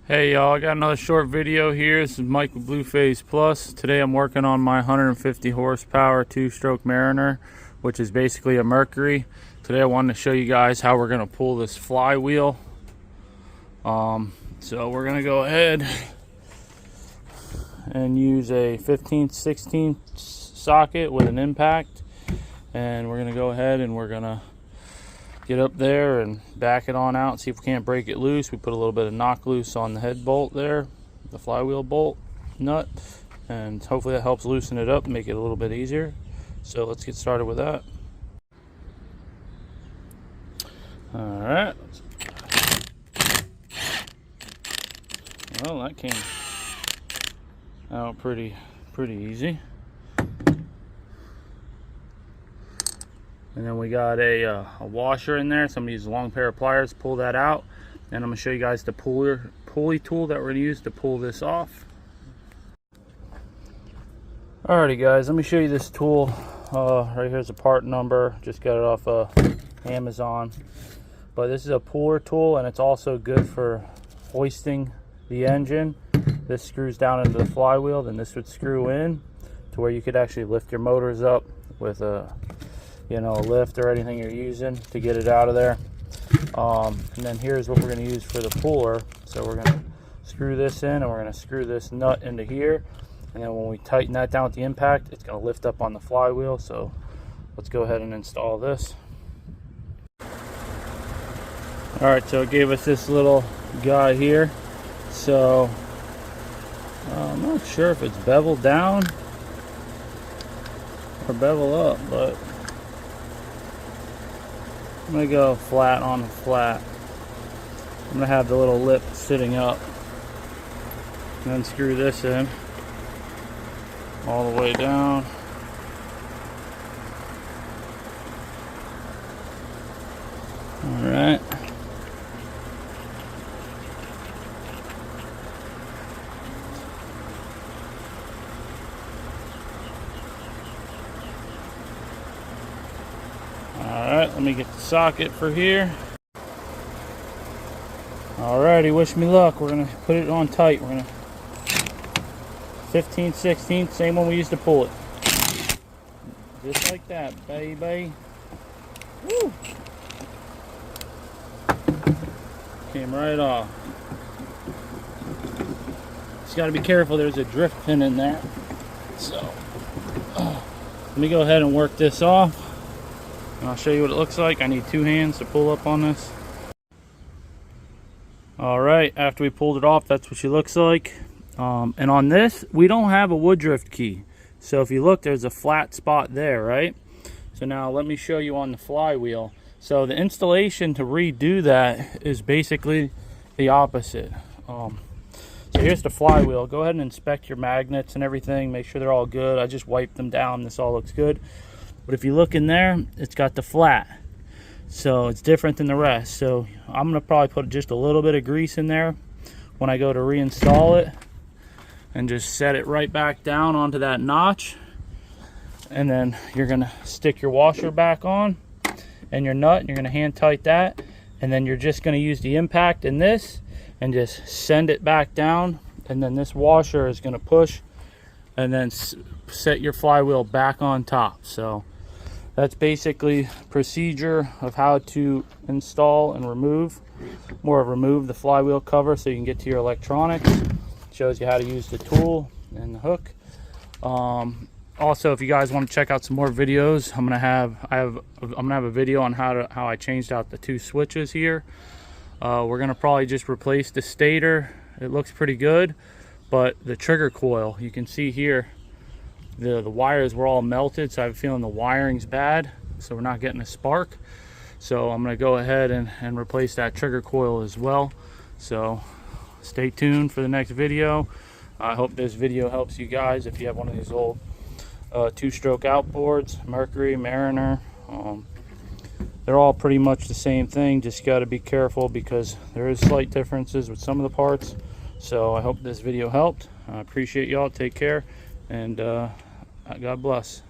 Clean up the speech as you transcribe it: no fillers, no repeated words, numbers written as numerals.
Hey y'all, I got another short video here. This is Mike with Blue Phase Plus. Today I'm working on my 150 horsepower two-stroke Mariner, which is basically a Mercury. Today I wanted to show you guys how we're going to pull this flywheel. So we're going to go ahead and use a 15/16 socket with an impact, and we're going to go ahead and we're going to get up there and back it on out and see if we can't break it loose. We put a little bit of knock loose on the head bolt there, the flywheel bolt nut, and hopefully that helps loosen it up and make it a little bit easier. So let's get started with that. All right. Well, that came out pretty easy. And then we got a washer in there. So I'm going to use a long pair of pliers to pull that out. And I'm going to show you guys the pulley tool that we're going to use to pull this off. Alrighty guys, let me show you this tool. Right here's a part number. Just got it off Amazon. But this is a puller tool, and it's also good for hoisting the engine. This screws down into the flywheel, then this would screw in to where you could actually lift your motors up with a a lift or anything you're using to get it out of there. And then here's what we're going to use for the puller. So we're going to screw this in, and we're going to screw this nut into here, and then when we tighten that down with the impact, it's going to lift up on the flywheel. So let's go ahead and install this. Alright, so it gave us this little guy here. So I'm not sure if it's beveled down or bevel up, but I'm going to go flat on the flat. I'm going to have the little lip sitting up, and then screw this in all the way down. Alright. Alright, let me get the socket for here. Alrighty, wish me luck. We're going to put it on tight. We're going to 15/16, same one we used to pull it. Just like that, baby. Woo! Came right off. Just got to be careful, there's a drift pin in there. So, let me go ahead and work this off. And I'll show you what it looks like. I need two hands to pull up on this. Alright, after we pulled it off, that's what she looks like. And on this, we don't have a woodruff key. So if you look, there's a flat spot there, right? So now let me show you on the flywheel. So the installation to redo that is basically the opposite. So here's the flywheel. Go ahead and inspect your magnets and everything. Make sure they're all good. I just wiped them down. This all looks good. But if you look in there, it's got the flat. So it's different than the rest. So I'm going to probably put just a little bit of grease in there when I go to reinstall it, and just set it right back down onto that notch. And then you're going to stick your washer back on and your nut, and you're going to hand tight that. And then you're just going to use the impact in this and just send it back down. And then this washer is going to push and then set your flywheel back on top. So that's basically procedure of how to install and remove the flywheel cover so you can get to your electronics. Shows you how to use the tool and the hook. Also, if you guys want to check out some more videos, I'm gonna have a video on how I changed out the two switches here. We're gonna probably just replace the stator. It looks pretty good, but the trigger coil, you can see here, the wires were all melted, so I have a feeling the wiring's bad, so we're not getting a spark. So I'm going to go ahead and replace that trigger coil as well. So stay tuned for the next video. I hope this video helps you guys if you have one of these old two-stroke outboards, Mercury, Mariner. They're all pretty much the same thing, just got to be careful because there is slight differences with some of the parts. So I hope this video helped. I appreciate y'all. Take care, and God bless.